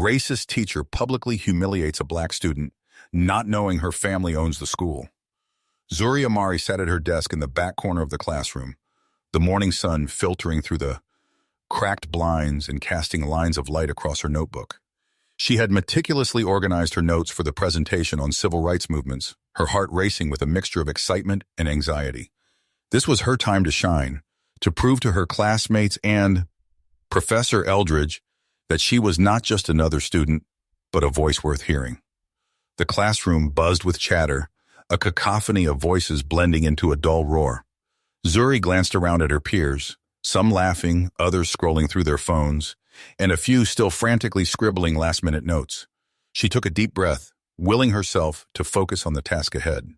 racist teacher publicly humiliates a black student, not knowing her family owns the school. Zuri Amari sat at her desk in the back corner of the classroom, the morning sun filtering through the cracked blinds and casting lines of light across her notebook. She had meticulously organized her notes for the presentation on civil rights movements, her heart racing with a mixture of excitement and anxiety. This was her time to shine, to prove to her classmates and Professor Eldridge that she was not just another student, but a voice worth hearing. The classroom buzzed with chatter, a cacophony of voices blending into a dull roar. Zuri glanced around at her peers, some laughing, others scrolling through their phones, and a few still frantically scribbling last-minute notes. She took a deep breath, willing herself to focus on the task ahead.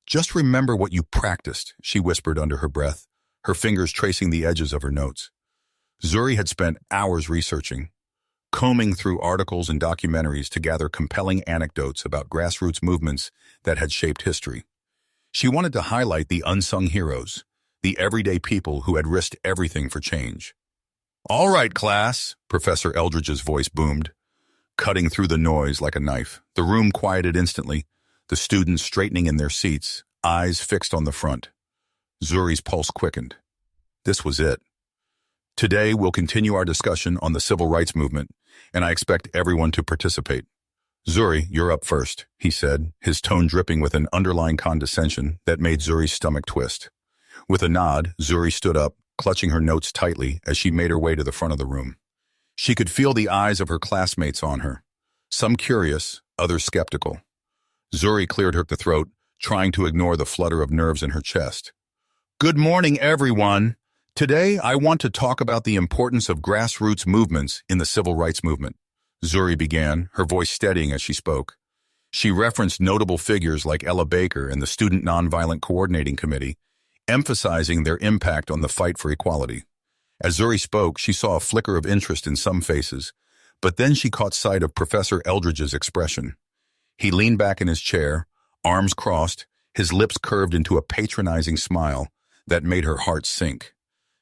"Just remember what you practiced," she whispered under her breath, her fingers tracing the edges of her notes. Zuri had spent hours researching, combing through articles and documentaries to gather compelling anecdotes about grassroots movements that had shaped history. She wanted to highlight the unsung heroes, the everyday people who had risked everything for change. "All right, class," Professor Eldridge's voice boomed, cutting through the noise like a knife. The room quieted instantly, the students straightening in their seats, eyes fixed on the front. Zuri's pulse quickened. This was it. "Today, we'll continue our discussion on the civil rights movement, and I expect everyone to participate." "Zuri, you're up first," he said, his tone dripping with an underlying condescension that made Zuri's stomach twist. With a nod, Zuri stood up, clutching her notes tightly as she made her way to the front of the room. She could feel the eyes of her classmates on her, some curious, others skeptical. Zuri cleared her throat, trying to ignore the flutter of nerves in her chest. "Good morning, everyone. Today, I want to talk about the importance of grassroots movements in the civil rights movement," Zuri began, her voice steadying as she spoke. She referenced notable figures like Ella Baker and the Student Nonviolent Coordinating Committee, emphasizing their impact on the fight for equality. As Zuri spoke, she saw a flicker of interest in some faces, but then she caught sight of Professor Eldridge's expression. He leaned back in his chair, arms crossed, his lips curved into a patronizing smile that made her heart sink.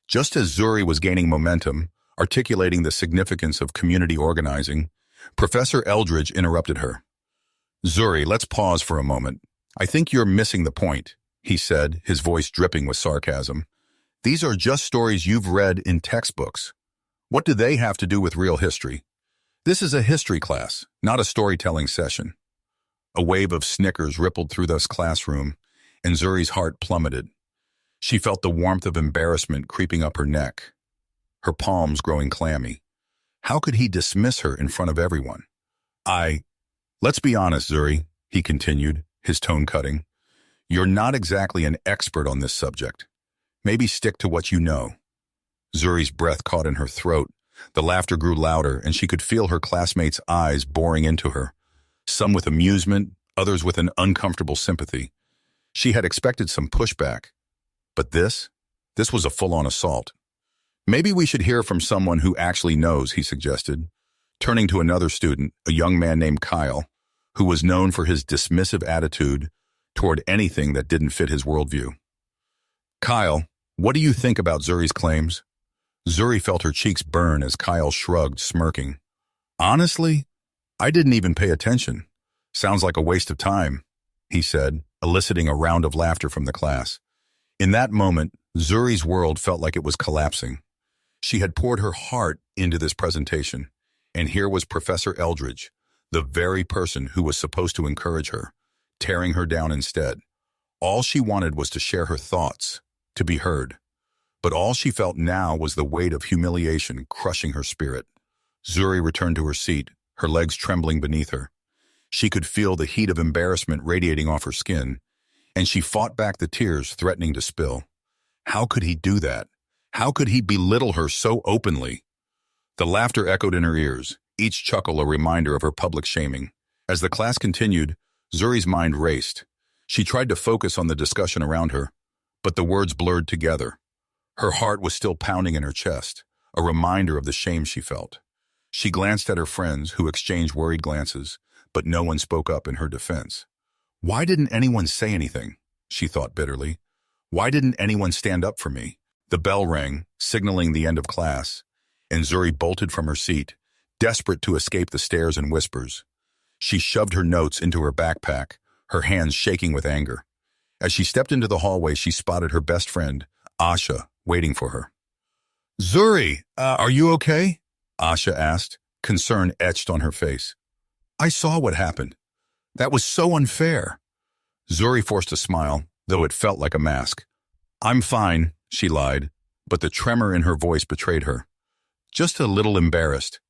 Just as Zuri was gaining momentum, articulating the significance of community organizing, Professor Eldridge interrupted her. "Zuri, let's pause for a moment. I think you're missing the point," he said, his voice dripping with sarcasm. "These are just stories you've read in textbooks. What do they have to do with real history? This is a history class, not a storytelling session." A wave of snickers rippled through this classroom, and Zuri's heart plummeted. She felt the warmth of embarrassment creeping up her neck, her palms growing clammy. How could he dismiss her in front of everyone? Let's be honest, Zuri," he continued, his tone cutting. "You're not exactly an expert on this subject. Maybe stick to what you know." Zuri's breath caught in her throat. The laughter grew louder, and she could feel her classmates' eyes boring into her, some with amusement, others with an uncomfortable sympathy. She had expected some pushback, but this was a full-on assault. "Maybe we should hear from someone who actually knows," he suggested, turning to another student, a young man named Kyle, who was known for his dismissive attitude toward anything that didn't fit his worldview. "Kyle, what do you think about Zuri's claims?" Zuri felt her cheeks burn as Kyle shrugged, smirking. "Honestly, I didn't even pay attention. Sounds like a waste of time," he said, eliciting a round of laughter from the class. In that moment, Zuri's world felt like it was collapsing. She had poured her heart into this presentation, and here was Professor Eldridge, the very person who was supposed to encourage her, tearing her down instead. All she wanted was to share her thoughts, to be heard. But all she felt now was the weight of humiliation crushing her spirit. Zuri returned to her seat, her legs trembling beneath her. She could feel the heat of embarrassment radiating off her skin, and she fought back the tears threatening to spill. How could he do that? How could he belittle her so openly? The laughter echoed in her ears, each chuckle a reminder of her public shaming. As the class continued, Zuri's mind raced. She tried to focus on the discussion around her, but the words blurred together. Her heart was still pounding in her chest, a reminder of the shame she felt. She glanced at her friends, who exchanged worried glances, but no one spoke up in her defense. Why didn't anyone say anything? She thought bitterly. Why didn't anyone stand up for me? The bell rang, signaling the end of class, and Zuri bolted from her seat, desperate to escape the stares and whispers. She shoved her notes into her backpack, her hands shaking with anger. As she stepped into the hallway, she spotted her best friend, Asha, waiting for her. "Zuri, are you okay?" Asha asked, concern etched on her face. "I saw what happened. That was so unfair." Zuri forced a smile, though it felt like a mask. "I'm fine," she lied, but the tremor in her voice betrayed her. "Just a little embarrassed."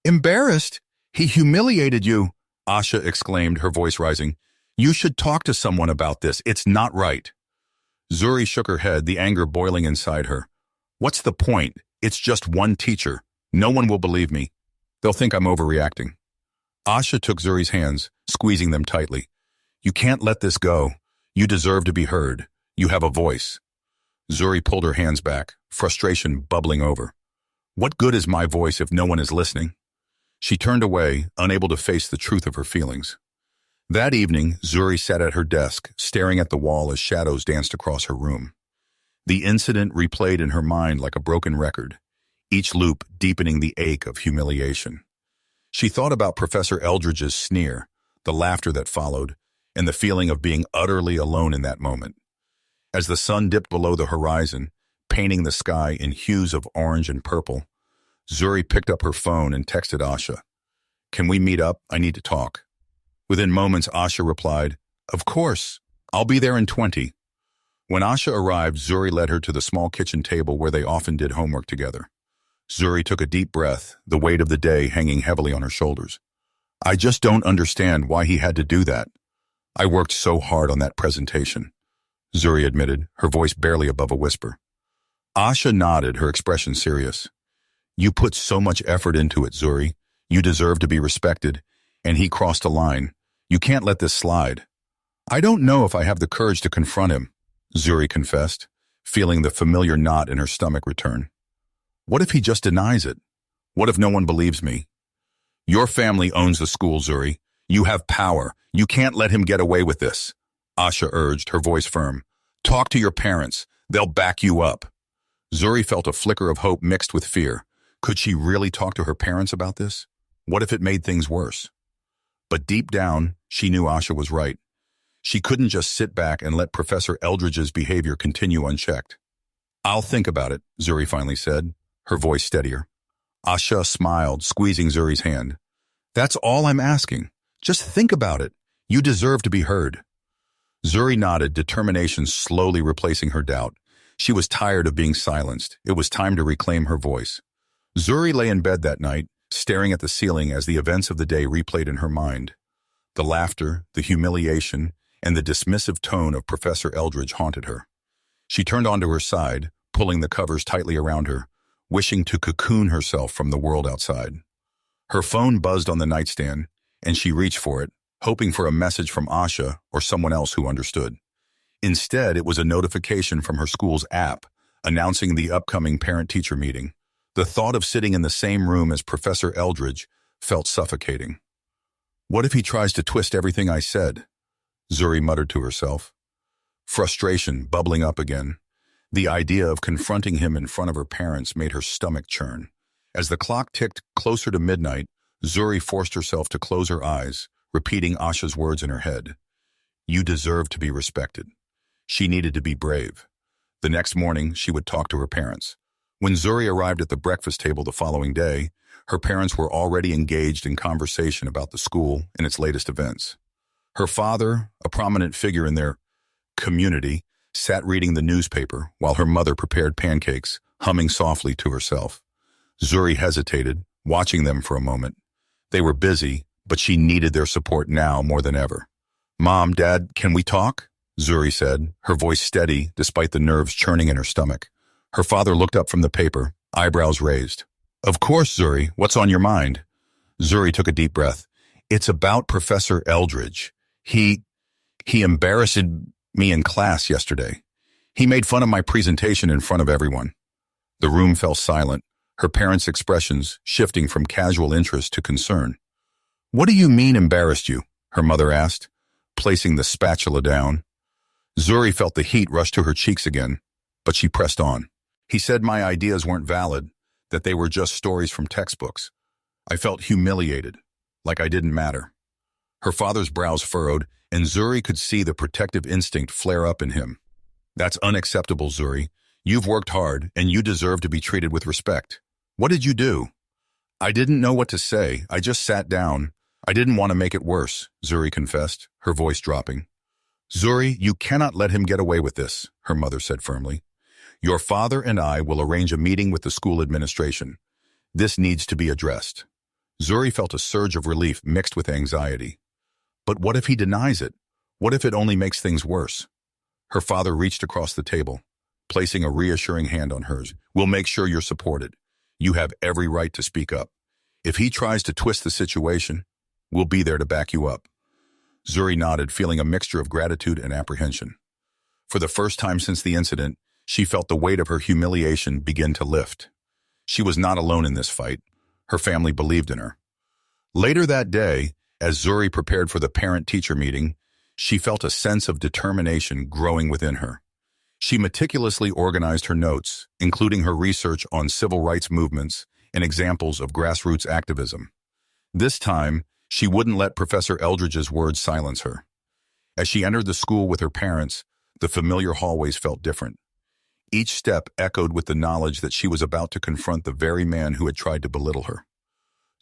"Embarrassed? He humiliated you," Asha exclaimed, her voice rising. "You should talk to someone about this. It's not right." Zuri shook her head, the anger boiling inside her. "What's the point? It's just one teacher. No one will believe me. They'll think I'm overreacting." Asha took Zuri's hands, squeezing them tightly. "You can't let this go. You deserve to be heard. You have a voice." Zuri pulled her hands back, frustration bubbling over. "What good is my voice if no one is listening?" She turned away, unable to face the truth of her feelings. That evening, Zuri sat at her desk, staring at the wall as shadows danced across her room. The incident replayed in her mind like a broken record, each loop deepening the ache of humiliation. She thought about Professor Eldridge's sneer, the laughter that followed, and the feeling of being utterly alone in that moment. As the sun dipped below the horizon, painting the sky in hues of orange and purple, Zuri picked up her phone and texted Asha. "Can we meet up? I need to talk." Within moments, Asha replied, "Of course. I'll be there in 20. When Asha arrived, Zuri led her to the small kitchen table where they often did homework together. Zuri took a deep breath, the weight of the day hanging heavily on her shoulders. "I just don't understand why he had to do that. I worked so hard on that presentation," Zuri admitted, her voice barely above a whisper. Asha nodded, her expression serious. "You put so much effort into it, Zuri. You deserve to be respected, and he crossed a line. You can't let this slide." "I don't know if I have the courage to confront him," Zuri confessed, feeling the familiar knot in her stomach return. "What if he just denies it? What if no one believes me?" "Your family owns the school, Zuri. You have power. You can't let him get away with this," Asha urged, her voice firm. "Talk to your parents. They'll back you up." Zuri felt a flicker of hope mixed with fear. Could she really talk to her parents about this? What if it made things worse? But deep down, she knew Asha was right. She couldn't just sit back and let Professor Eldridge's behavior continue unchecked. "I'll think about it," Zuri finally said, her voice steadier. Asha smiled, squeezing Zuri's hand. "That's all I'm asking. Just think about it. You deserve to be heard." Zuri nodded, determination slowly replacing her doubt. She was tired of being silenced. It was time to reclaim her voice. Zuri lay in bed that night, staring at the ceiling as the events of the day replayed in her mind. The laughter, the humiliation, and the dismissive tone of Professor Eldridge haunted her. She turned onto her side, pulling the covers tightly around her, wishing to cocoon herself from the world outside. Her phone buzzed on the nightstand, and she reached for it, hoping for a message from Asha or someone else who understood. Instead, it was a notification from her school's app, announcing the upcoming parent-teacher meeting. The thought of sitting in the same room as Professor Eldridge felt suffocating. "What if he tries to twist everything I said?" Zuri muttered to herself. Frustration bubbling up again. The idea of confronting him in front of her parents made her stomach churn. As the clock ticked closer to midnight, Zuri forced herself to close her eyes, repeating Asha's words in her head. "You deserve to be respected." She needed to be brave. The next morning, she would talk to her parents. When Zuri arrived at the breakfast table the following day, her parents were already engaged in conversation about the school and its latest events. Her father, a prominent figure in their community, sat reading the newspaper while her mother prepared pancakes, humming softly to herself. Zuri hesitated, watching them for a moment. They were busy, but she needed their support now more than ever. "Mom, Dad, can we talk?" Zuri said, her voice steady despite the nerves churning in her stomach. Her father looked up from the paper, eyebrows raised. "Of course, Zuri. What's on your mind?" Zuri took a deep breath. "It's about Professor Eldridge. He embarrassed me in class yesterday. He made fun of my presentation in front of everyone." The room fell silent, her parents' expressions shifting from casual interest to concern. "What do you mean embarrassed you?" her mother asked, placing the spatula down. Zuri felt the heat rush to her cheeks again, but she pressed on. "He said my ideas weren't valid, that they were just stories from textbooks. I felt humiliated, like I didn't matter. Her father's brows furrowed, and Zuri could see the protective instinct flare up in him. That's unacceptable, Zuri. You've worked hard, and you deserve to be treated with respect. What did you do? I didn't know what to say. I just sat down. I didn't want to make it worse, Zuri confessed, her voice dropping. Zuri, you cannot let him get away with this, her mother said firmly. Your father and I will arrange a meeting with the school administration. This needs to be addressed. Zuri felt a surge of relief mixed with anxiety. But what if he denies it? What if it only makes things worse? Her father reached across the table, placing a reassuring hand on hers. We'll make sure you're supported. You have every right to speak up. If he tries to twist the situation, we'll be there to back you up. Zuri nodded, feeling a mixture of gratitude and apprehension. For the first time since the incident, she felt the weight of her humiliation begin to lift. She was not alone in this fight. Her family believed in her. Later that day, as Zuri prepared for the parent-teacher meeting, she felt a sense of determination growing within her. She meticulously organized her notes, including her research on civil rights movements and examples of grassroots activism. This time, she wouldn't let Professor Eldridge's words silence her. As she entered the school with her parents, the familiar hallways felt different. Each step echoed with the knowledge that she was about to confront the very man who had tried to belittle her.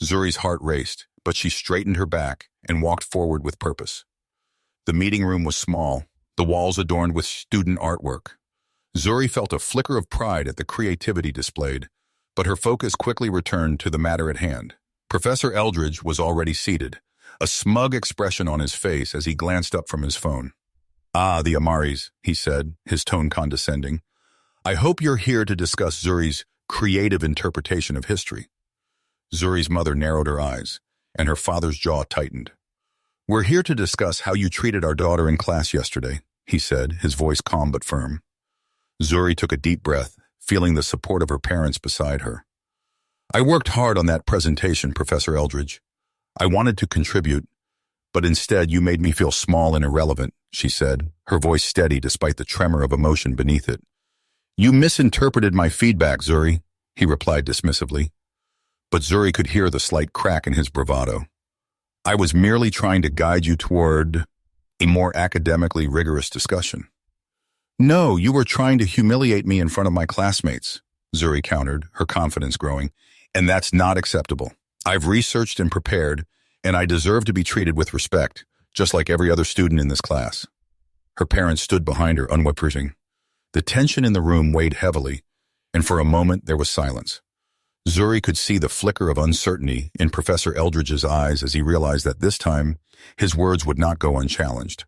Zuri's heart raced, but she straightened her back and walked forward with purpose. The meeting room was small, the walls adorned with student artwork. Zuri felt a flicker of pride at the creativity displayed, but her focus quickly returned to the matter at hand. Professor Eldridge was already seated, a smug expression on his face as he glanced up from his phone. Ah, the Amaris, he said, his tone condescending. I hope you're here to discuss Zuri's creative interpretation of history. Zuri's mother narrowed her eyes, and her father's jaw tightened. We're here to discuss how you treated our daughter in class yesterday, he said, his voice calm but firm. Zuri took a deep breath, feeling the support of her parents beside her. I worked hard on that presentation, Professor Eldridge. I wanted to contribute, but instead you made me feel small and irrelevant, she said, her voice steady despite the tremor of emotion beneath it. You misinterpreted my feedback, Zuri, he replied dismissively. But Zuri could hear the slight crack in his bravado. I was merely trying to guide you toward a more academically rigorous discussion. No, you were trying to humiliate me in front of my classmates, Zuri countered, her confidence growing, and that's not acceptable. I've researched and prepared, and I deserve to be treated with respect, just like every other student in this class. Her parents stood behind her, unwavering. The tension in the room weighed heavily, and for a moment there was silence. Zuri could see the flicker of uncertainty in Professor Eldridge's eyes as he realized that this time his words would not go unchallenged.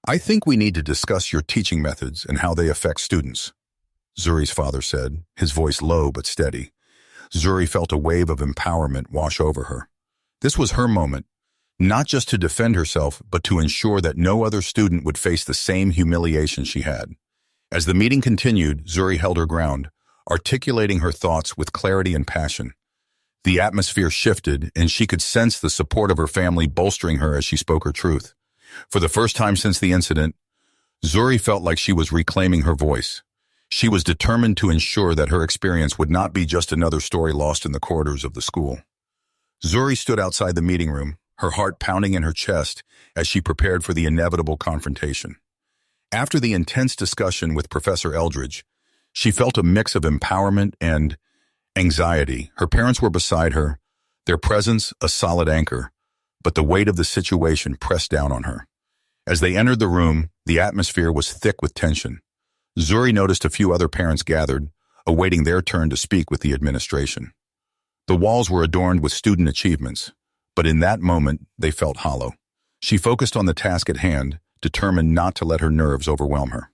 I think we need to discuss your teaching methods and how they affect students, Zuri's father said, his voice low but steady. Zuri felt a wave of empowerment wash over her. This was her moment, not just to defend herself, but to ensure that no other student would face the same humiliation she had. As the meeting continued, Zuri held her ground, articulating her thoughts with clarity and passion. The atmosphere shifted, and she could sense the support of her family bolstering her as she spoke her truth. For the first time since the incident, Zuri felt like she was reclaiming her voice. She was determined to ensure that her experience would not be just another story lost in the corridors of the school. Zuri stood outside the meeting room, her heart pounding in her chest as she prepared for the inevitable confrontation. After the intense discussion with Professor Eldridge, she felt a mix of empowerment and anxiety. Her parents were beside her, their presence a solid anchor, but the weight of the situation pressed down on her. As they entered the room, the atmosphere was thick with tension. Zuri noticed a few other parents gathered, awaiting their turn to speak with the administration. The walls were adorned with student achievements, but in that moment, they felt hollow. She focused on the task at hand, determined not to let her nerves overwhelm her.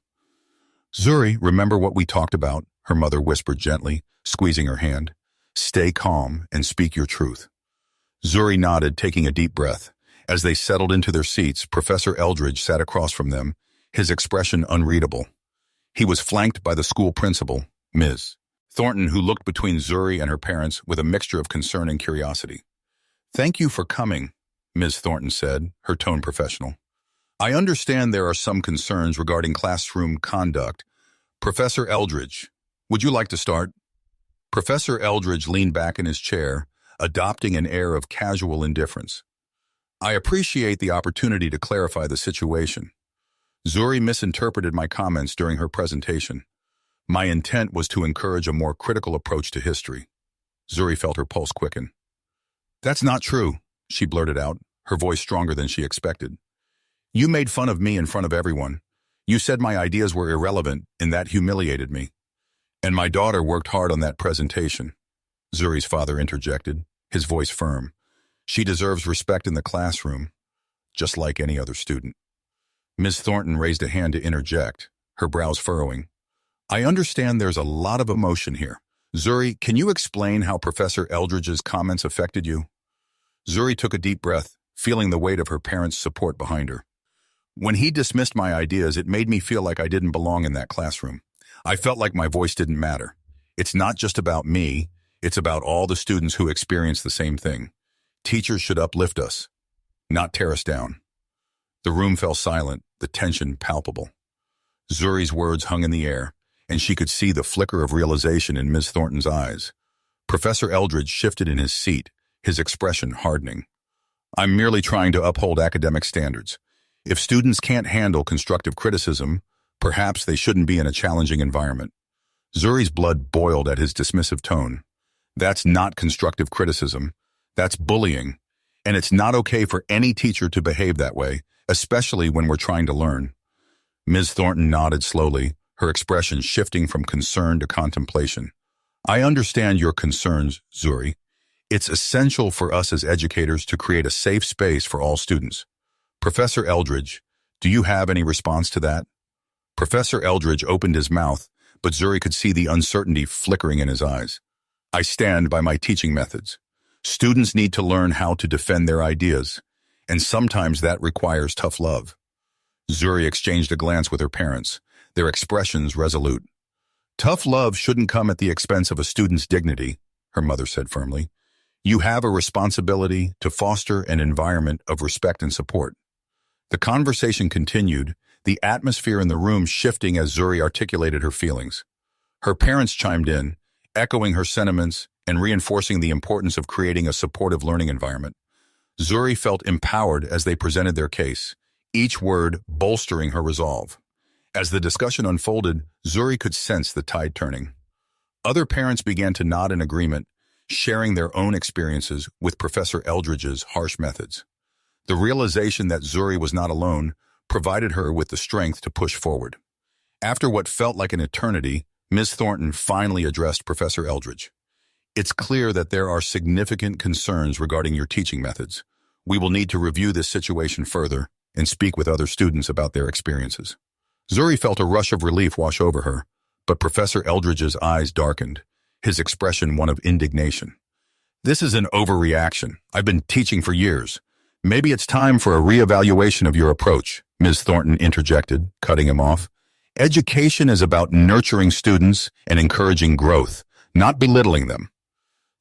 Zuri, remember what we talked about, her mother whispered gently, squeezing her hand. Stay calm and speak your truth. Zuri nodded, taking a deep breath. As they settled into their seats, Professor Eldridge sat across from them, his expression unreadable. He was flanked by the school principal, Ms. Thornton, who looked between Zuri and her parents with a mixture of concern and curiosity. Thank you for coming, Ms. Thornton said, her tone professional. I understand there are some concerns regarding classroom conduct. Professor Eldridge, would you like to start? Professor Eldridge leaned back in his chair, adopting an air of casual indifference. I appreciate the opportunity to clarify the situation. Zuri misinterpreted my comments during her presentation. My intent was to encourage a more critical approach to history. Zuri felt her pulse quicken. That's not true, she blurted out, her voice stronger than she expected. You made fun of me in front of everyone. You said my ideas were irrelevant, and that humiliated me. And my daughter worked hard on that presentation. Zuri's father interjected, his voice firm. She deserves respect in the classroom, just like any other student. Ms. Thornton raised a hand to interject, her brows furrowing. I understand there's a lot of emotion here. Zuri, can you explain how Professor Eldridge's comments affected you? Zuri took a deep breath, feeling the weight of her parents' support behind her. When he dismissed my ideas, it made me feel like I didn't belong in that classroom. I felt like my voice didn't matter. It's not just about me, it's about all the students who experience the same thing. Teachers should uplift us, not tear us down. The room fell silent, the tension palpable. Zuri's words hung in the air, and she could see the flicker of realization in Ms. Thornton's eyes. Professor Eldridge shifted in his seat, his expression hardening. I'm merely trying to uphold academic standards. If students can't handle constructive criticism, perhaps they shouldn't be in a challenging environment. Zuri's blood boiled at his dismissive tone. That's not constructive criticism. That's bullying. And it's not okay for any teacher to behave that way, especially when we're trying to learn. Ms. Thornton nodded slowly, her expression shifting from concern to contemplation. I understand your concerns, Zuri. It's essential for us as educators to create a safe space for all students. Professor Eldridge, do you have any response to that? Professor Eldridge opened his mouth, but Zuri could see the uncertainty flickering in his eyes. I stand by my teaching methods. Students need to learn how to defend their ideas, and sometimes that requires tough love. Zuri exchanged a glance with her parents, their expressions resolute. Tough love shouldn't come at the expense of a student's dignity, her mother said firmly. You have a responsibility to foster an environment of respect and support. The conversation continued, the atmosphere in the room shifting as Zuri articulated her feelings. Her parents chimed in, echoing her sentiments and reinforcing the importance of creating a supportive learning environment. Zuri felt empowered as they presented their case, each word bolstering her resolve. As the discussion unfolded, Zuri could sense the tide turning. Other parents began to nod in agreement, sharing their own experiences with Professor Eldridge's harsh methods. The realization that Zuri was not alone provided her with the strength to push forward. After what felt like an eternity, Ms. Thornton finally addressed Professor Eldridge. It's clear that there are significant concerns regarding your teaching methods. We will need to review this situation further and speak with other students about their experiences. Zuri felt a rush of relief wash over her, but Professor Eldridge's eyes darkened, his expression one of indignation. This is an overreaction. I've been teaching for years. Maybe it's time for a reevaluation of your approach, Ms. Thornton interjected, cutting him off. Education is about nurturing students and encouraging growth, not belittling them.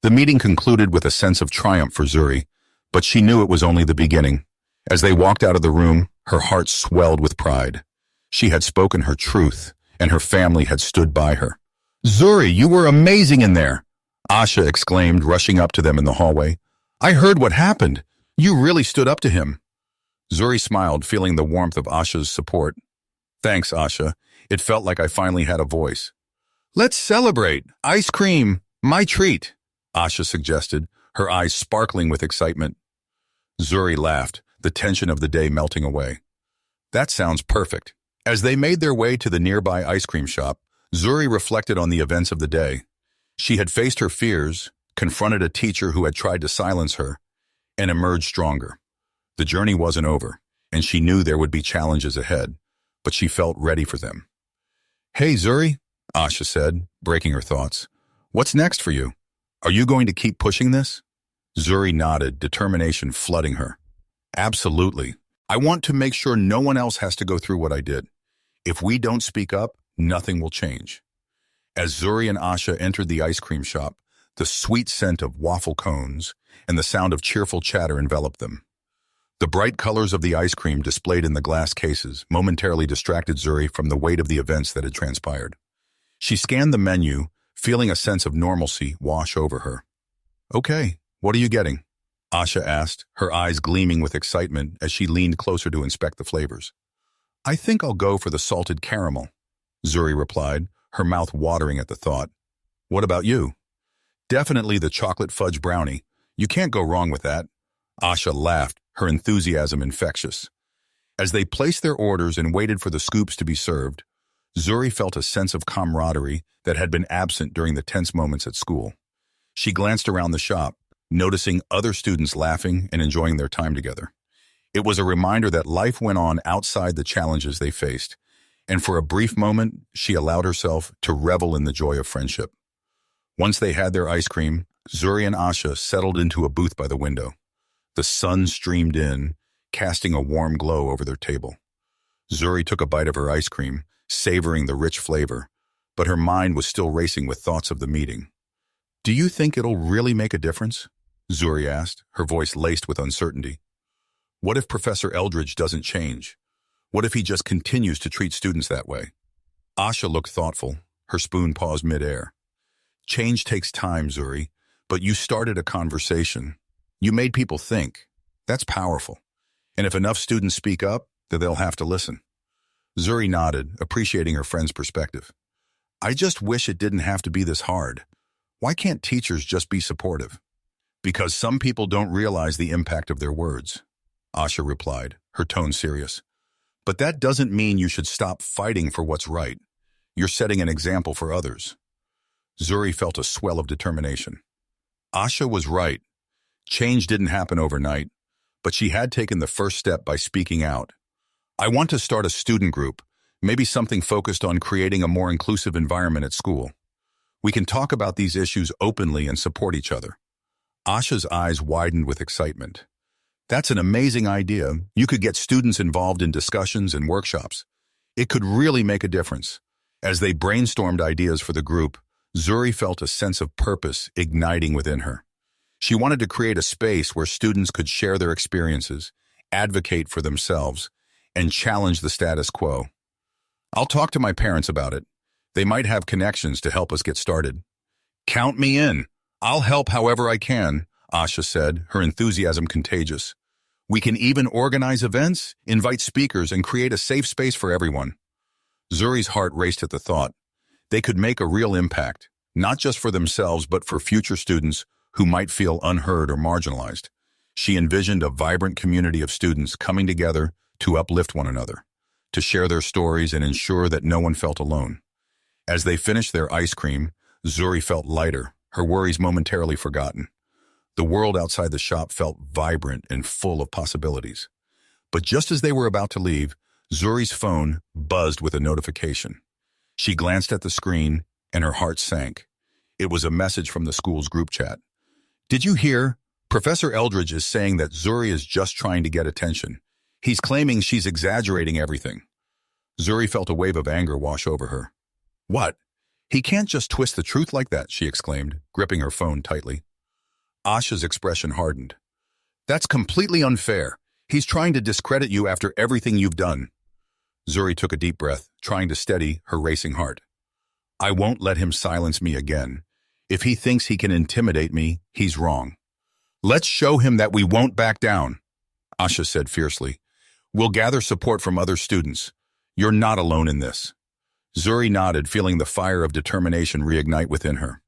The meeting concluded with a sense of triumph for Zuri, but she knew it was only the beginning. As they walked out of the room, her heart swelled with pride. She had spoken her truth, and her family had stood by her. Zuri, you were amazing in there, Asha exclaimed, rushing up to them in the hallway. I heard what happened. You really stood up to him. Zuri smiled, feeling the warmth of Asha's support. Thanks, Asha. It felt like I finally had a voice. Let's celebrate. Ice cream. My treat, Asha suggested, her eyes sparkling with excitement. Zuri laughed, the tension of the day melting away. That sounds perfect. As they made their way to the nearby ice cream shop, Zuri reflected on the events of the day. She had faced her fears, confronted a teacher who had tried to silence her, and emerged stronger. The journey wasn't over, and she knew there would be challenges ahead, but she felt ready for them. Hey, Zuri, Asha said, breaking her thoughts. What's next for you? Are you going to keep pushing this? Zuri nodded, determination flooding her. Absolutely. I want to make sure no one else has to go through what I did. If we don't speak up, nothing will change. As Zuri and Asha entered the ice cream shop, the sweet scent of waffle cones and the sound of cheerful chatter enveloped them. The bright colors of the ice cream displayed in the glass cases momentarily distracted Zuri from the weight of the events that had transpired. She scanned the menu, feeling a sense of normalcy wash over her. Okay, What are you getting? Asha asked, her eyes gleaming with excitement as she leaned closer to inspect the flavors. I think I'll go for the salted caramel, Zuri replied, her mouth watering at the thought. What about you? Definitely the chocolate fudge brownie. You can't go wrong with that. Asha laughed, her enthusiasm infectious. As they placed their orders and waited for the scoops to be served, Zuri felt a sense of camaraderie that had been absent during the tense moments at school. She glanced around the shop, noticing other students laughing and enjoying their time together. It was a reminder that life went on outside the challenges they faced, and for a brief moment, she allowed herself to revel in the joy of friendship. Once they had their ice cream, Zuri and Asha settled into a booth by the window. The sun streamed in, casting a warm glow over their table. Zuri took a bite of her ice cream, savoring the rich flavor, but her mind was still racing with thoughts of the meeting. Do you think it'll really make a difference? Zuri asked, her voice laced with uncertainty. What if Professor Eldridge doesn't change? What if he just continues to treat students that way? Asha looked thoughtful, her spoon paused midair. Change takes time, Zuri, but you started a conversation. You made people think. That's powerful. And if enough students speak up, then they'll have to listen. Zuri nodded, appreciating her friend's perspective. I just wish it didn't have to be this hard. Why can't teachers just be supportive? Because some people don't realize the impact of their words, Asha replied, her tone serious. But that doesn't mean you should stop fighting for what's right. You're setting an example for others. Zuri felt a swell of determination. Asha was right. Change didn't happen overnight, but she had taken the first step by speaking out. I want to start a student group, maybe something focused on creating a more inclusive environment at school. We can talk about these issues openly and support each other. Asha's eyes widened with excitement. That's an amazing idea. You could get students involved in discussions and workshops. It could really make a difference. As they brainstormed ideas for the group, Zuri felt a sense of purpose igniting within her. She wanted to create a space where students could share their experiences, advocate for themselves, and challenge the status quo. I'll talk to my parents about it. They might have connections to help us get started. Count me in. I'll help however I can, Asha said, her enthusiasm contagious. We can even organize events, invite speakers, and create a safe space for everyone. Zuri's heart raced at the thought. They could make a real impact, not just for themselves but for future students who might feel unheard or marginalized. She envisioned a vibrant community of students coming together to uplift one another, to share their stories and ensure that no one felt alone. As they finished their ice cream, Zuri felt lighter, her worries momentarily forgotten. The world outside the shop felt vibrant and full of possibilities. But just as they were about to leave, Zuri's phone buzzed with a notification. She glanced at the screen, and her heart sank. It was a message from the school's group chat. Did you hear? Professor Eldridge is saying that Zuri is just trying to get attention. He's claiming she's exaggerating everything. Zuri felt a wave of anger wash over her. What? He can't just twist the truth like that, she exclaimed, gripping her phone tightly. Asha's expression hardened. That's completely unfair. He's trying to discredit you after everything you've done. Zuri took a deep breath, trying to steady her racing heart. I won't let him silence me again. If he thinks he can intimidate me, he's wrong. Let's show him that we won't back down, Asha said fiercely. We'll gather support from other students. You're not alone in this. Zuri nodded, feeling the fire of determination reignite within her.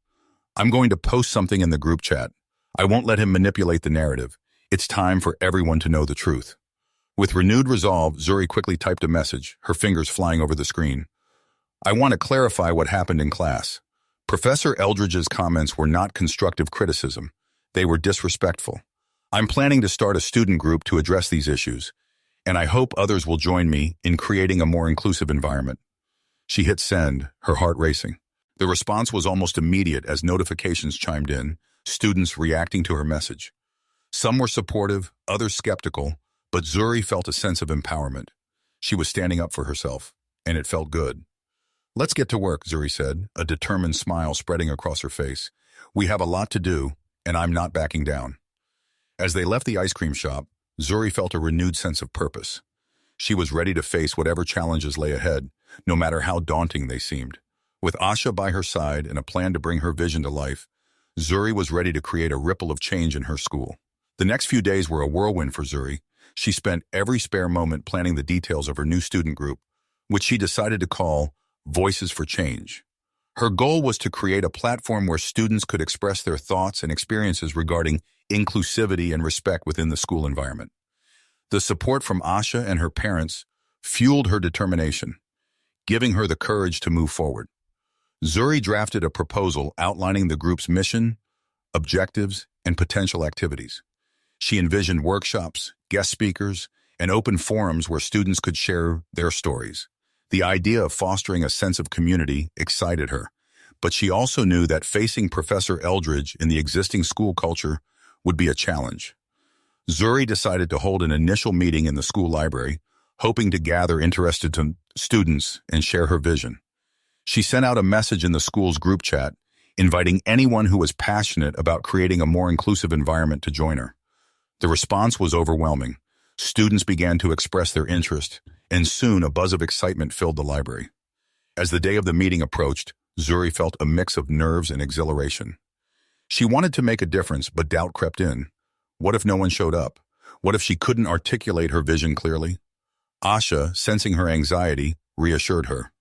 I'm going to post something in the group chat. I won't let him manipulate the narrative. It's time for everyone to know the truth. With renewed resolve, Zuri quickly typed a message, her fingers flying over the screen. I want to clarify what happened in class. Professor Eldridge's comments were not constructive criticism. They were disrespectful. I'm planning to start a student group to address these issues, and I hope others will join me in creating a more inclusive environment. She hit send, her heart racing. The response was almost immediate as notifications chimed in, students reacting to her message. Some were supportive, others skeptical, but Zuri felt a sense of empowerment. She was standing up for herself, and it felt good. Let's get to work, Zuri said, a determined smile spreading across her face. We have a lot to do, and I'm not backing down. As they left the ice cream shop, Zuri felt a renewed sense of purpose. She was ready to face whatever challenges lay ahead, no matter how daunting they seemed. With Asha by her side and a plan to bring her vision to life, Zuri was ready to create a ripple of change in her school. The next few days were a whirlwind for Zuri. She spent every spare moment planning the details of her new student group, which she decided to call Voices for Change. Her goal was to create a platform where students could express their thoughts and experiences regarding inclusivity and respect within the school environment. The support from Asha and her parents fueled her determination, giving her the courage to move forward. Zuri drafted a proposal outlining the group's mission, objectives, and potential activities. She envisioned workshops, guest speakers, and open forums where students could share their stories. The idea of fostering a sense of community excited her, but she also knew that facing Professor Eldridge in the existing school culture would be a challenge. Zuri decided to hold an initial meeting in the school library, hoping to gather interested students and share her vision. She sent out a message in the school's group chat, inviting anyone who was passionate about creating a more inclusive environment to join her. The response was overwhelming. Students began to express their interest, and soon a buzz of excitement filled the library. As the day of the meeting approached, Zuri felt a mix of nerves and exhilaration. She wanted to make a difference, but doubt crept in. What if no one showed up? What if she couldn't articulate her vision clearly? Asha, sensing her anxiety, reassured her.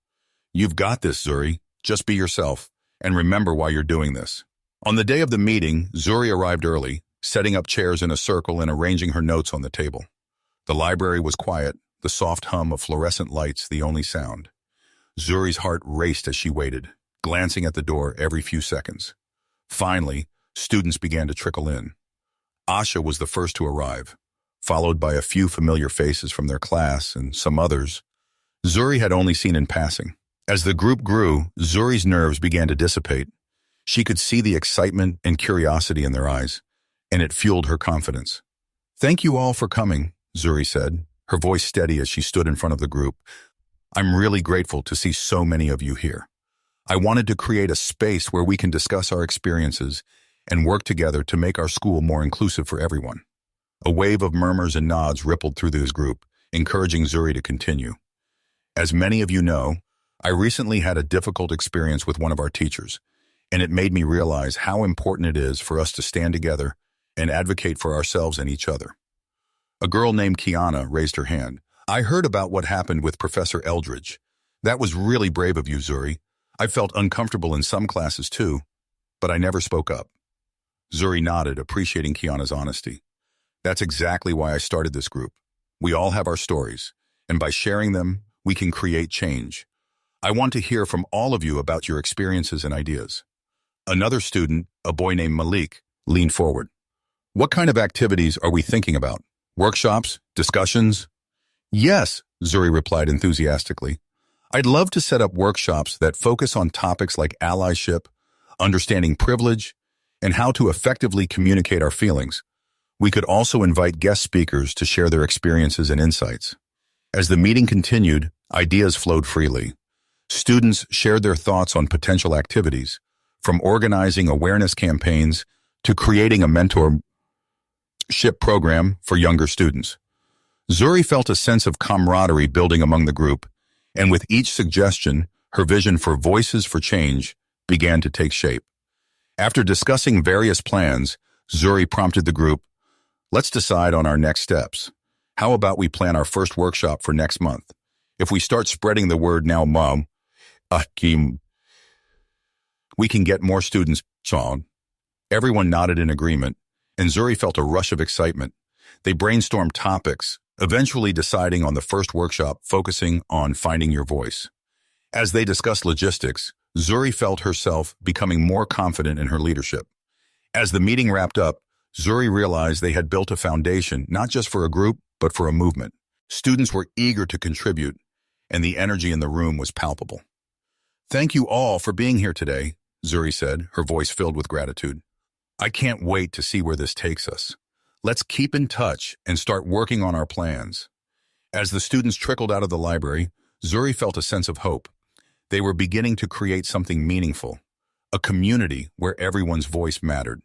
"You've got this, Zuri. Just be yourself, and remember why you're doing this." On the day of the meeting, Zuri arrived early, setting up chairs in a circle and arranging her notes on the table. The library was quiet, the soft hum of fluorescent lights the only sound. Zuri's heart raced as she waited, glancing at the door every few seconds. Finally, students began to trickle in. Asha was the first to arrive, followed by a few familiar faces from their class and some others Zuri had only seen in passing. As the group grew, Zuri's nerves began to dissipate. She could see the excitement and curiosity in their eyes, and it fueled her confidence. "Thank you all for coming," Zuri said, her voice steady as she stood in front of the group. "I'm really grateful to see so many of you here. I wanted to create a space where we can discuss our experiences and work together to make our school more inclusive for everyone." A wave of murmurs and nods rippled through this group, encouraging Zuri to continue. "As many of you know, I recently had a difficult experience with one of our teachers, and it made me realize how important it is for us to stand together and advocate for ourselves and each other." A girl named Kiana raised her hand. "I heard about what happened with Professor Eldridge. That was really brave of you, Zuri. I felt uncomfortable in some classes too, but I never spoke up." Zuri nodded, appreciating Kiana's honesty. "That's exactly why I started this group. We all have our stories, and by sharing them, we can create change. I want to hear from all of you about your experiences and ideas." Another student, a boy named Malik, leaned forward. "What kind of activities are we thinking about? Workshops? Discussions?" "Yes," Zuri replied enthusiastically. "I'd love to set up workshops that focus on topics like allyship, understanding privilege, and how to effectively communicate our feelings. We could also invite guest speakers to share their experiences and insights." As the meeting continued, ideas flowed freely. Students shared their thoughts on potential activities, from organizing awareness campaigns to creating a mentorship program for younger students. Zuri felt a sense of camaraderie building among the group, and with each suggestion, her vision for Voices for Change began to take shape. After discussing various plans, Zuri prompted the group, "Let's decide on our next steps. How about we plan our first workshop for next month? If we start spreading the word now, Mom, we can get more students on." Everyone nodded in agreement, and Zuri felt a rush of excitement. They brainstormed topics, eventually deciding on the first workshop focusing on finding your voice. As they discussed logistics, Zuri felt herself becoming more confident in her leadership. As the meeting wrapped up, Zuri realized they had built a foundation not just for a group, but for a movement. Students were eager to contribute, and the energy in the room was palpable. "Thank you all for being here today," Zuri said, her voice filled with gratitude. "I can't wait to see where this takes us. Let's keep in touch and start working on our plans." As the students trickled out of the library, Zuri felt a sense of hope. They were beginning to create something meaningful, a community where everyone's voice mattered.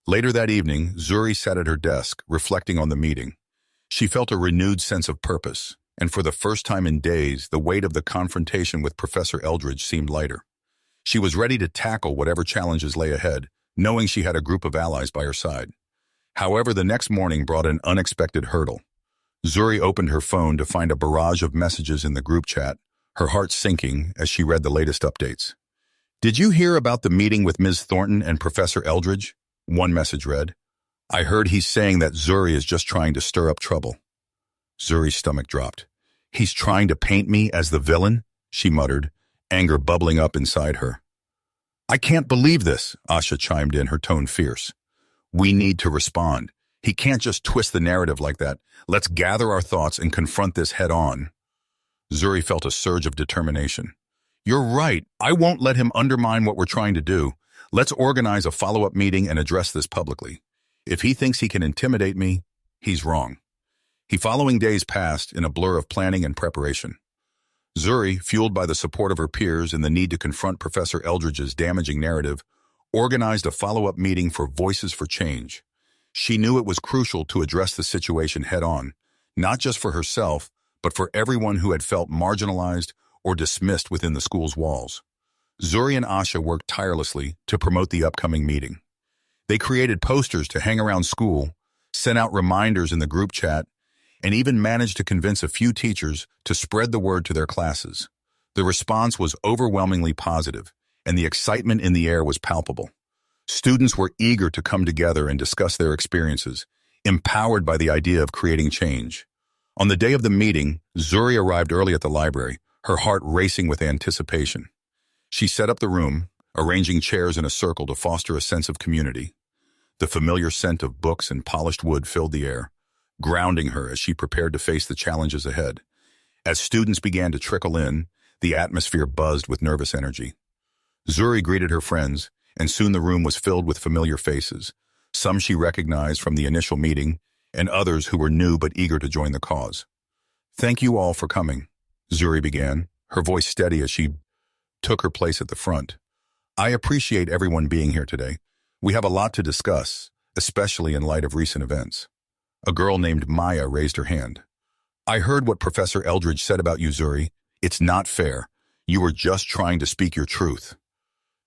Later that evening, Zuri sat at her desk, reflecting on the meeting. She felt a renewed sense of purpose, and for the first time in days, the weight of the confrontation with Professor Eldridge seemed lighter. She was ready to tackle whatever challenges lay ahead, knowing she had a group of allies by her side. However, the next morning brought an unexpected hurdle. Zuri opened her phone to find a barrage of messages in the group chat, her heart sinking as she read the latest updates. "Did you hear about the meeting with Ms. Thornton and Professor Eldridge?" One message read. "I heard he's saying that Zuri is just trying to stir up trouble." Zuri's stomach dropped. "He's trying to paint me as the villain?" she muttered, anger bubbling up inside her. "I can't believe this," Asha chimed in, her tone fierce. "We need to respond. He can't just twist the narrative like that. Let's gather our thoughts and confront this head on." Zuri felt a surge of determination. "You're right. I won't let him undermine what we're trying to do. Let's organize a follow-up meeting and address this publicly. If he thinks he can intimidate me, he's wrong." The following days passed in a blur of planning and preparation. Zuri, fueled by the support of her peers and the need to confront Professor Eldridge's damaging narrative, organized a follow-up meeting for Voices for Change. She knew it was crucial to address the situation head-on, not just for herself, but for everyone who had felt marginalized or dismissed within the school's walls. Zuri and Asha worked tirelessly to promote the upcoming meeting. They created posters to hang around school, sent out reminders in the group chat, and even managed to convince a few teachers to spread the word to their classes. The response was overwhelmingly positive, and the excitement in the air was palpable. Students were eager to come together and discuss their experiences, empowered by the idea of creating change. On the day of the meeting, Zuri arrived early at the library, her heart racing with anticipation. She set up the room, arranging chairs in a circle to foster a sense of community. The familiar scent of books and polished wood filled the air, grounding her as she prepared to face the challenges ahead. As students began to trickle in, the atmosphere buzzed with nervous energy. Zuri greeted her friends, and soon the room was filled with familiar faces, some she recognized from the initial meeting, and others who were new but eager to join the cause. "Thank you all for coming," Zuri began, her voice steady as she took her place at the front. "I appreciate everyone being here today. We have a lot to discuss, especially in light of recent events." A girl named Maya raised her hand. "I heard what Professor Eldridge said about you, Zuri. It's not fair. You were just trying to speak your truth."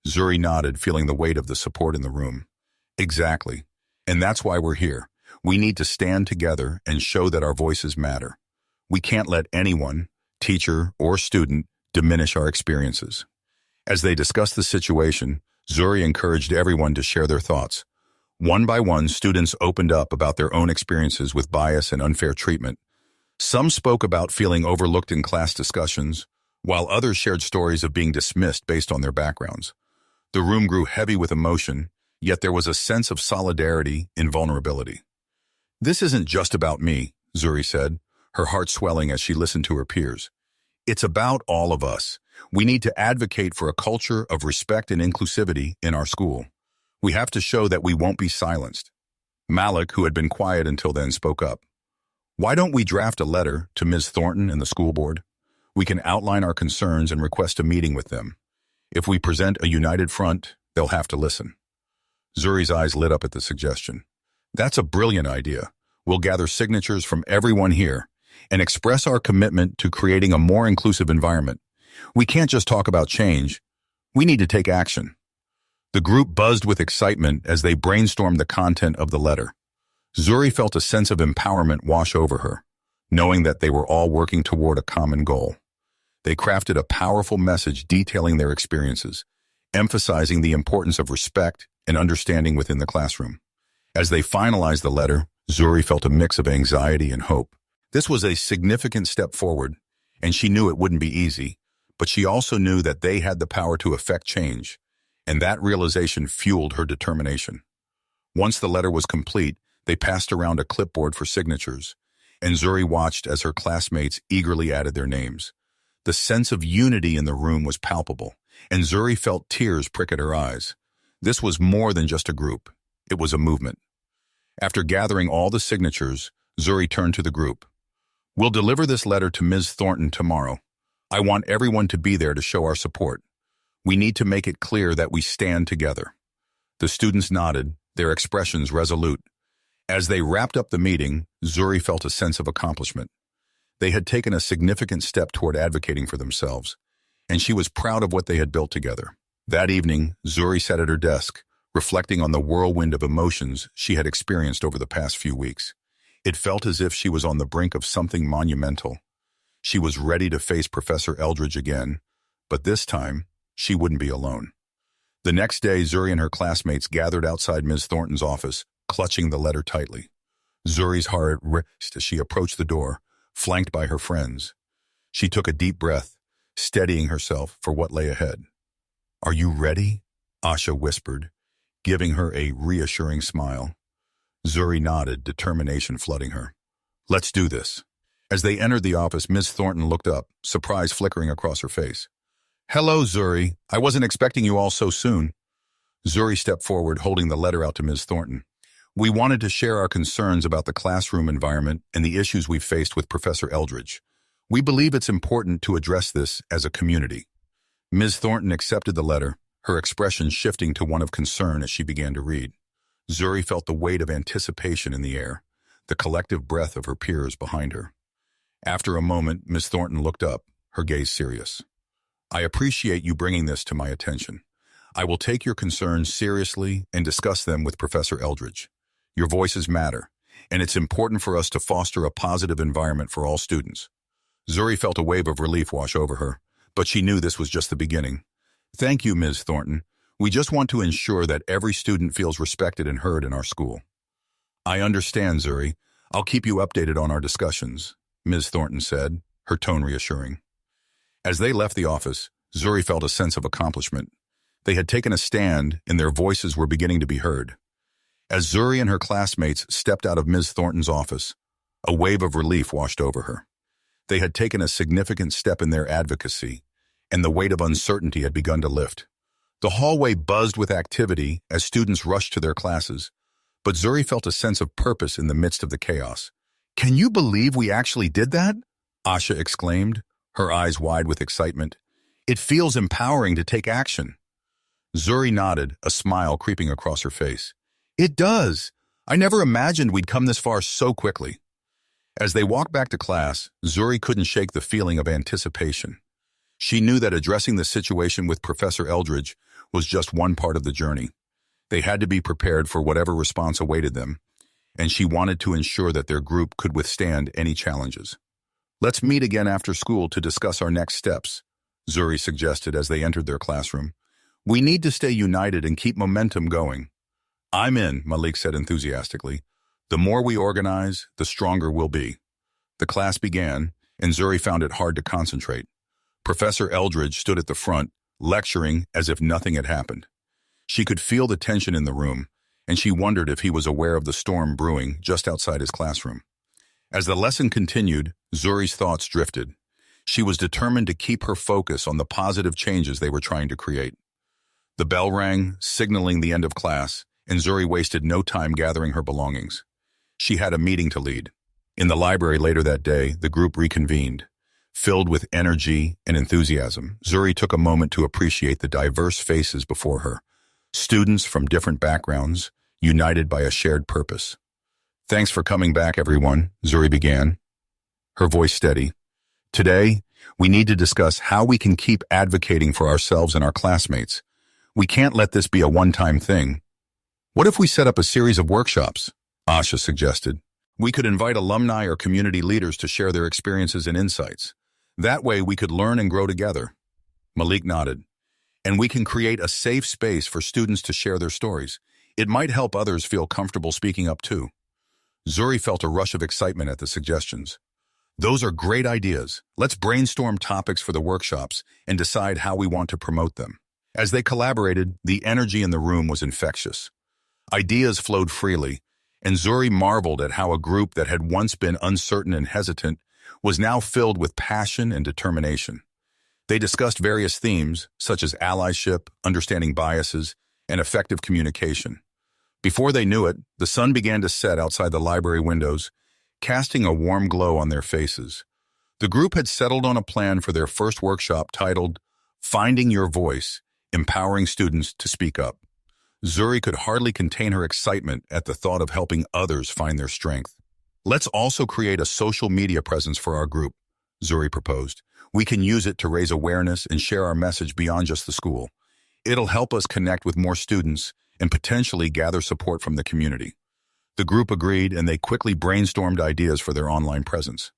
Zuri nodded, feeling the weight of the support in the room. "Exactly. And that's why we're here. We need to stand together and show that our voices matter. We can't let anyone, teacher or student, diminish our experiences." As they discussed the situation, Zuri encouraged everyone to share their thoughts. One by one, students opened up about their own experiences with bias and unfair treatment. Some spoke about feeling overlooked in class discussions, while others shared stories of being dismissed based on their backgrounds. The room grew heavy with emotion, yet there was a sense of solidarity in vulnerability. "This isn't just about me," Zuri said, her heart swelling as she listened to her peers. "It's about all of us. We need to advocate for a culture of respect and inclusivity in our school. We have to show that we won't be silenced." Malik, who had been quiet until then, spoke up. "Why don't we draft a letter to Ms. Thornton and the school board? We can outline our concerns and request a meeting with them. If we present a united front, they'll have to listen." Zuri's eyes lit up at the suggestion. "That's a brilliant idea. We'll gather signatures from everyone here and express our commitment to creating a more inclusive environment. We can't just talk about change. We need to take action." The group buzzed with excitement as they brainstormed the content of the letter. Zuri felt a sense of empowerment wash over her, knowing that they were all working toward a common goal. They crafted a powerful message detailing their experiences, emphasizing the importance of respect and understanding within the classroom. As they finalized the letter, Zuri felt a mix of anxiety and hope. This was a significant step forward, and she knew it wouldn't be easy, but she also knew that they had the power to effect change, and that realization fueled her determination. Once the letter was complete, they passed around a clipboard for signatures, and Zuri watched as her classmates eagerly added their names. The sense of unity in the room was palpable, and Zuri felt tears prick at her eyes. This was more than just a group. It was a movement. After gathering all the signatures, Zuri turned to the group. "We'll deliver this letter to Ms. Thornton tomorrow. I want everyone to be there to show our support. We need to make it clear that we stand together." The students nodded, their expressions resolute. As they wrapped up the meeting, Zuri felt a sense of accomplishment. They had taken a significant step toward advocating for themselves, and she was proud of what they had built together. That evening, Zuri sat at her desk, reflecting on the whirlwind of emotions she had experienced over the past few weeks. It felt as if she was on the brink of something monumental. She was ready to face Professor Eldridge again, but this time, she wouldn't be alone. The next day, Zuri and her classmates gathered outside Ms. Thornton's office, clutching the letter tightly. Zuri's heart raced as she approached the door, flanked by her friends. She took a deep breath, steadying herself for what lay ahead. "Are you ready?" Asha whispered, giving her a reassuring smile. Zuri nodded, determination flooding her. "Let's do this." As they entered the office, Ms. Thornton looked up, surprise flickering across her face. "Hello, Zuri. I wasn't expecting you all so soon." Zuri stepped forward, holding the letter out to Ms. Thornton. "We wanted to share our concerns about the classroom environment and the issues we've faced with Professor Eldridge. We believe it's important to address this as a community." Ms. Thornton accepted the letter, her expression shifting to one of concern as she began to read. Zuri felt the weight of anticipation in the air, the collective breath of her peers behind her. After a moment, Ms. Thornton looked up, her gaze serious. "I appreciate you bringing this to my attention. I will take your concerns seriously and discuss them with Professor Eldridge. Your voices matter, and it's important for us to foster a positive environment for all students." Zuri felt a wave of relief wash over her, but she knew this was just the beginning. "Thank you, Ms. Thornton. We just want to ensure that every student feels respected and heard in our school." "I understand, Zuri. I'll keep you updated on our discussions," Ms. Thornton said, her tone reassuring. As they left the office, Zuri felt a sense of accomplishment. They had taken a stand, and their voices were beginning to be heard. As Zuri and her classmates stepped out of Ms. Thornton's office, a wave of relief washed over her. They had taken a significant step in their advocacy, and the weight of uncertainty had begun to lift. The hallway buzzed with activity as students rushed to their classes, but Zuri felt a sense of purpose in the midst of the chaos. "Can you believe we actually did that?" Asha exclaimed, her eyes wide with excitement. "It feels empowering to take action." Zuri nodded, a smile creeping across her face. "It does. I never imagined we'd come this far so quickly." As they walked back to class, Zuri couldn't shake the feeling of anticipation. She knew that addressing the situation with Professor Eldridge was just one part of the journey. They had to be prepared for whatever response awaited them, and she wanted to ensure that their group could withstand any challenges. "Let's meet again after school to discuss our next steps," Zuri suggested as they entered their classroom. "We need to stay united and keep momentum going." "I'm in," Malik said enthusiastically. "The more we organize, the stronger we'll be." The class began, and Zuri found it hard to concentrate. Professor Eldridge stood at the front, lecturing as if nothing had happened. She could feel the tension in the room, and she wondered if he was aware of the storm brewing just outside his classroom. As the lesson continued, Zuri's thoughts drifted. She was determined to keep her focus on the positive changes they were trying to create. The bell rang, signaling the end of class, and Zuri wasted no time gathering her belongings. She had a meeting to lead. In the library later that day, the group reconvened. Filled with energy and enthusiasm, Zuri took a moment to appreciate the diverse faces before her. Students from different backgrounds, united by a shared purpose. "Thanks for coming back, everyone," Zuri began, her voice steady. "Today, we need to discuss how we can keep advocating for ourselves and our classmates. We can't let this be a one-time thing. What if we set up a series of workshops?" Asha suggested. "We could invite alumni or community leaders to share their experiences and insights. That way we could learn and grow together." Malik nodded. "And we can create a safe space for students to share their stories. It might help others feel comfortable speaking up too." Zuri felt a rush of excitement at the suggestions. "Those are great ideas. Let's brainstorm topics for the workshops and decide how we want to promote them." As they collaborated, the energy in the room was infectious. Ideas flowed freely, and Zuri marveled at how a group that had once been uncertain and hesitant was now filled with passion and determination. They discussed various themes, such as allyship, understanding biases, and effective communication. Before they knew it, the sun began to set outside the library windows, casting a warm glow on their faces. The group had settled on a plan for their first workshop titled, "Finding Your Voice, Empowering Students to Speak Up." Zuri could hardly contain her excitement at the thought of helping others find their strength. "Let's also create a social media presence for our group," Zuri proposed. "We can use it to raise awareness and share our message beyond just the school. It'll help us connect with more students and potentially gather support from the community. The group agreed, and they quickly brainstormed ideas for their online presence.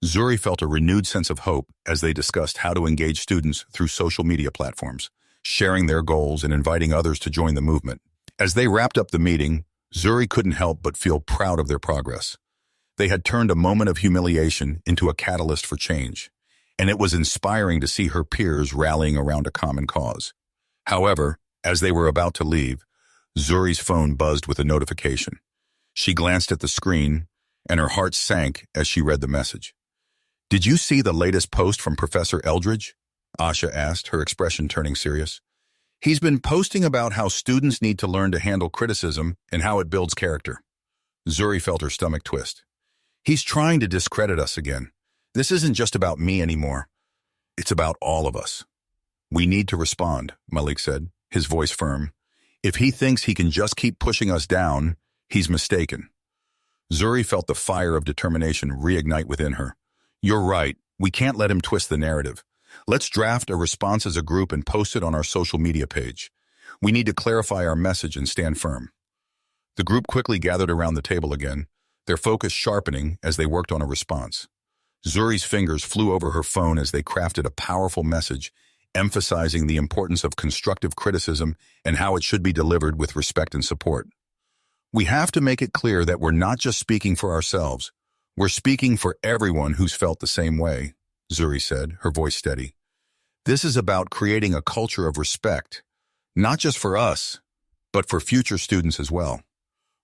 Zuri felt a renewed sense of hope as they discussed how to engage students through social media platforms, sharing their goals and inviting others to join the movement. As they wrapped up the meeting, Zuri couldn't help but feel proud of their progress. They had turned a moment of humiliation into a catalyst for change, and it was inspiring to see her peers rallying around a common cause. However, as they were about to leave, Zuri's phone buzzed with a notification. She glanced at the screen, and her heart sank as she read the message. "Did you see the latest post from Professor Eldridge?" Asha asked, her expression turning serious. "He's been posting about how students need to learn to handle criticism and how it builds character." Zuri felt her stomach twist. "He's trying to discredit us again. This isn't just about me anymore. It's about all of us." "We need to respond," Malik said, his voice firm. "If he thinks he can just keep pushing us down, he's mistaken." Zuri felt the fire of determination reignite within her. "You're right. We can't let him twist the narrative. Let's draft a response as a group and post it on our social media page. We need to clarify our message and stand firm." The group quickly gathered around the table again, their focus sharpening as they worked on a response. Zuri's fingers flew over her phone as they crafted a powerful message, emphasizing the importance of constructive criticism and how it should be delivered with respect and support. "We have to make it clear that we're not just speaking for ourselves. We're speaking for everyone who's felt the same way," Zuri said, her voice steady. "This is about creating a culture of respect, not just for us, but for future students as well."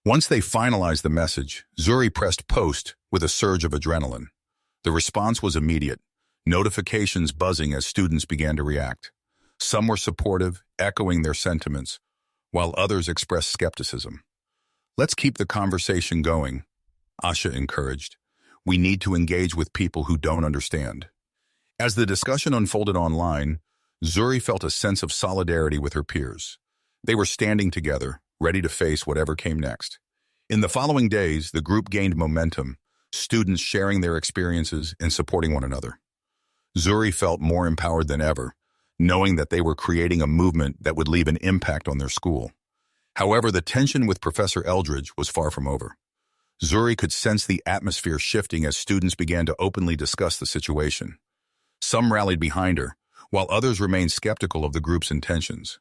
Once they finalized the message, Zuri pressed post with a surge of adrenaline. The response was immediate, notifications buzzing as students began to react. Some were supportive, echoing their sentiments, while others expressed skepticism. "Let's keep the conversation going," Asha encouraged. "We need to engage with people who don't understand." As the discussion unfolded online, Zuri felt a sense of solidarity with her peers. They were standing together, ready to face whatever came next. In the following days, the group gained momentum, students sharing their experiences and supporting one another. Zuri felt more empowered than ever, knowing that they were creating a movement that would leave an impact on their school. However, the tension with Professor Eldridge was far from over. Zuri could sense the atmosphere shifting as students began to openly discuss the situation. Some rallied behind her, while others remained skeptical of the group's intentions.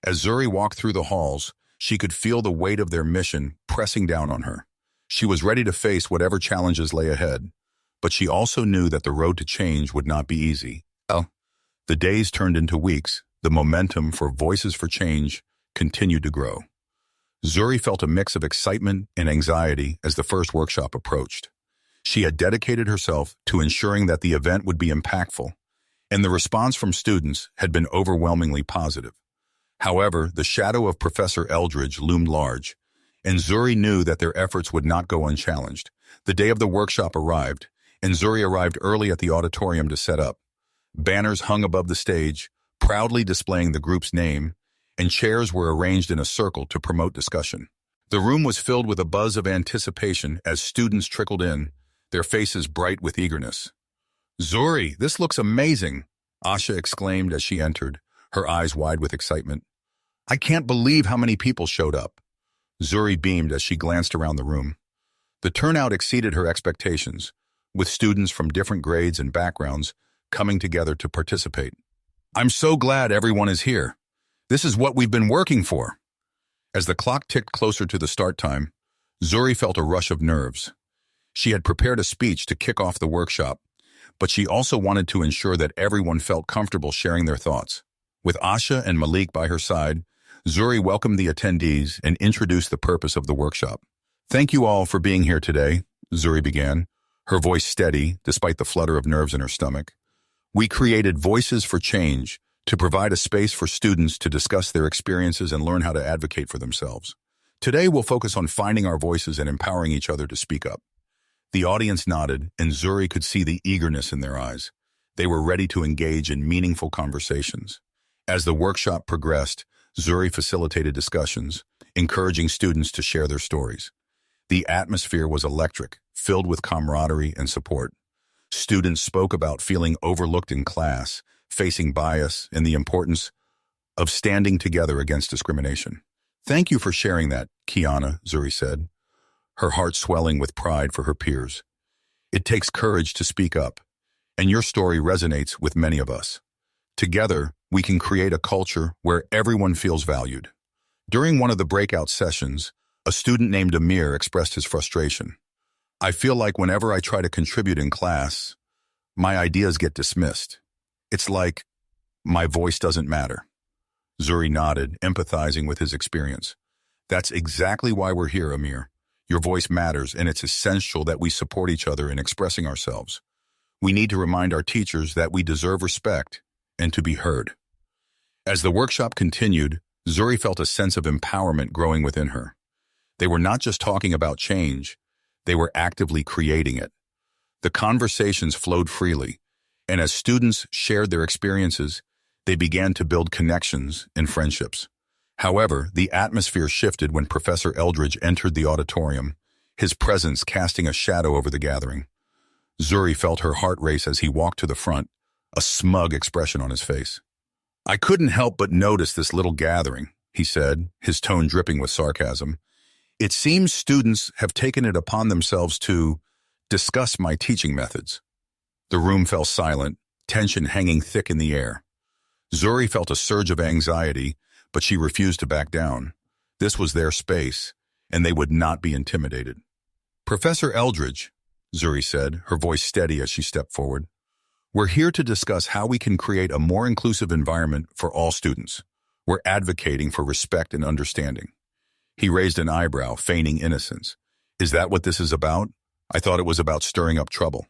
As Zuri walked through the halls, she could feel the weight of their mission pressing down on her. She was ready to face whatever challenges lay ahead, but she also knew that the road to change would not be easy. Well, the days turned into weeks. The momentum for Voices for Change continued to grow. Zuri felt a mix of excitement and anxiety as the first workshop approached. She had dedicated herself to ensuring that the event would be impactful, and the response from students had been overwhelmingly positive. However, the shadow of Professor Eldridge loomed large, and Zuri knew that their efforts would not go unchallenged. The day of the workshop arrived, and Zuri arrived early at the auditorium to set up. Banners hung above the stage, proudly displaying the group's name, and chairs were arranged in a circle to promote discussion. The room was filled with a buzz of anticipation as students trickled in, their faces bright with eagerness. "Zuri, this looks amazing," Asha exclaimed as she entered, her eyes wide with excitement. "I can't believe how many people showed up." Zuri beamed as she glanced around the room. The turnout exceeded her expectations, with students from different grades and backgrounds coming together to participate. "I'm so glad everyone is here. This is what we've been working for." As the clock ticked closer to the start time, Zuri felt a rush of nerves. She had prepared a speech to kick off the workshop, but she also wanted to ensure that everyone felt comfortable sharing their thoughts. With Asha and Malik by her side, Zuri welcomed the attendees and introduced the purpose of the workshop. "Thank you all for being here today," Zuri began, her voice steady despite the flutter of nerves in her stomach. "We created Voices for Change to provide a space for students to discuss their experiences and learn how to advocate for themselves. Today we'll focus on finding our voices and empowering each other to speak up." The audience nodded, and Zuri could see the eagerness in their eyes. They were ready to engage in meaningful conversations. As the workshop progressed, Zuri facilitated discussions, encouraging students to share their stories. The atmosphere was electric, filled with camaraderie and support. Students spoke about feeling overlooked in class, facing bias, and the importance of standing together against discrimination. Thank you for sharing that, Kiana, Zuri said, her heart swelling with pride for her peers. It takes courage to speak up, and your story resonates with many of us. Together, we can create a culture where everyone feels valued. During one of the breakout sessions, a student named Amir expressed his frustration. I feel like whenever I try to contribute in class, my ideas get dismissed. It's like my voice doesn't matter. Zuri nodded, empathizing with his experience. That's exactly why we're here, Amir. Your voice matters, and it's essential that we support each other in expressing ourselves. We need to remind our teachers that we deserve respect and to be heard. As the workshop continued, Zuri felt a sense of empowerment growing within her. They were not just talking about change, they were actively creating it. The conversations flowed freely, and as students shared their experiences, they began to build connections and friendships. However, the atmosphere shifted when Professor Eldridge entered the auditorium, his presence casting a shadow over the gathering. Zuri felt her heart race as he walked to the front, a smug expression on his face. I couldn't help but notice this little gathering, he said, his tone dripping with sarcasm. It seems students have taken it upon themselves to discuss my teaching methods. The room fell silent, tension hanging thick in the air. Zuri felt a surge of anxiety, but she refused to back down. This was their space, and they would not be intimidated. Professor Eldridge, Zuri said, her voice steady as she stepped forward. We're here to discuss how we can create a more inclusive environment for all students. We're advocating for respect and understanding. He raised an eyebrow, feigning innocence. Is that what this is about? I thought it was about stirring up trouble.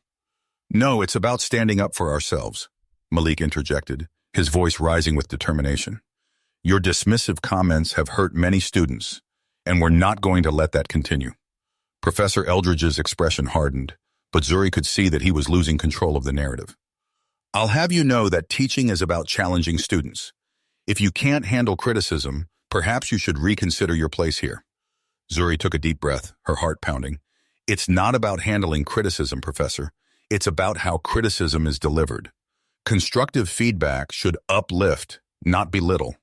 No, it's about standing up for ourselves, Malik interjected, his voice rising with determination. Your dismissive comments have hurt many students, and we're not going to let that continue. Professor Eldridge's expression hardened, but Zuri could see that he was losing control of the narrative. I'll have you know that teaching is about challenging students. If you can't handle criticism, perhaps you should reconsider your place here. Zuri took a deep breath, her heart pounding. It's not about handling criticism, Professor. It's about how criticism is delivered. Constructive feedback should uplift, not belittle.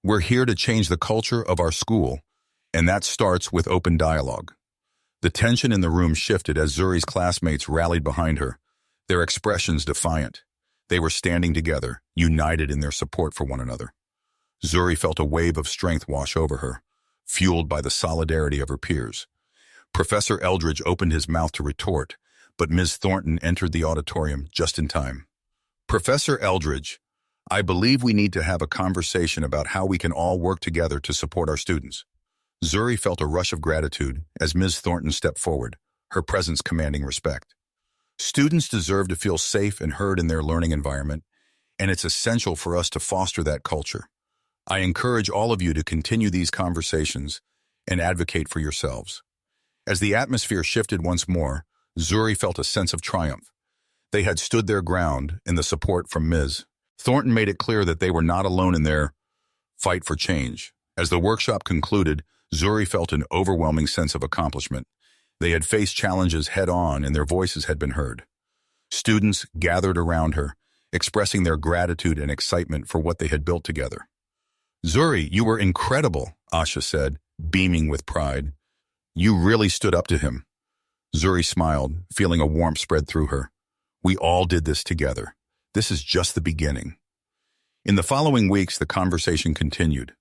We're here to change the culture of our school, and that starts with open dialogue. The tension in the room shifted as Zuri's classmates rallied behind her, their expressions defiant. They were standing together, united in their support for one another. Zuri felt a wave of strength wash over her, fueled by the solidarity of her peers. Professor Eldridge opened his mouth to retort, but Ms. Thornton entered the auditorium just in time. Professor Eldridge, I believe we need to have a conversation about how we can all work together to support our students. Zuri felt a rush of gratitude as Ms. Thornton stepped forward, her presence commanding respect. Students deserve to feel safe and heard in their learning environment, and it's essential for us to foster that culture. I encourage all of you to continue these conversations and advocate for yourselves. As the atmosphere shifted once more, Zuri felt a sense of triumph. They had stood their ground, and the support from Ms. Thornton made it clear that they were not alone in their fight for change. As the workshop concluded, Zuri felt an overwhelming sense of accomplishment. They had faced challenges head-on, and their voices had been heard. Students gathered around her, expressing their gratitude and excitement for what they had built together. Zuri, you were incredible, Asha said, beaming with pride. You really stood up to him. Zuri smiled, feeling a warmth spread through her. We all did this together. This is just the beginning. In the following weeks, the conversation continued.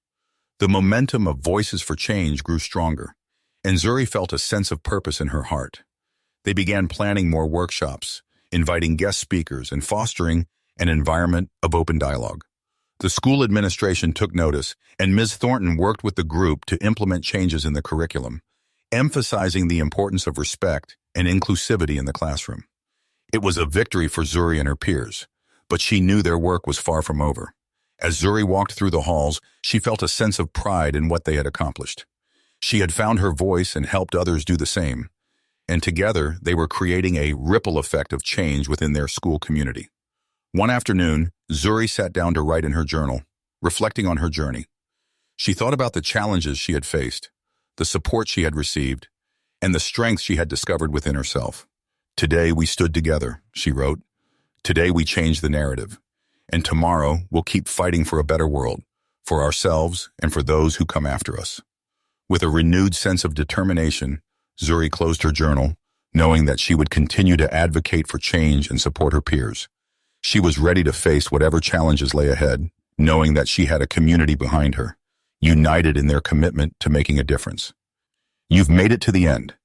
The momentum of Voices for Change grew stronger, and Zuri felt a sense of purpose in her heart. They began planning more workshops, inviting guest speakers, and fostering an environment of open dialogue. The school administration took notice, and Ms. Thornton worked with the group to implement changes in the curriculum, emphasizing the importance of respect and inclusivity in the classroom. It was a victory for Zuri and her peers, but she knew their work was far from over. As Zuri walked through the halls, she felt a sense of pride in what they had accomplished. She had found her voice and helped others do the same, and together they were creating a ripple effect of change within their school community. One afternoon, Zuri sat down to write in her journal, reflecting on her journey. She thought about the challenges she had faced, the support she had received, and the strength she had discovered within herself. Today we stood together, she wrote. Today we changed the narrative. And tomorrow we'll keep fighting for a better world, for ourselves and for those who come after us. With a renewed sense of determination, Zuri closed her journal, knowing that she would continue to advocate for change and support her peers. She was ready to face whatever challenges lay ahead, knowing that she had a community behind her, united in their commitment to making a difference. You've made it to the end.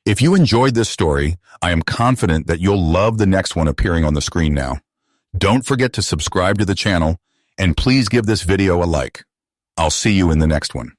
If you enjoyed this story, I am confident that you'll love the next one appearing on the screen now. Don't forget to subscribe to the channel, and please give this video a like. I'll see you in the next one.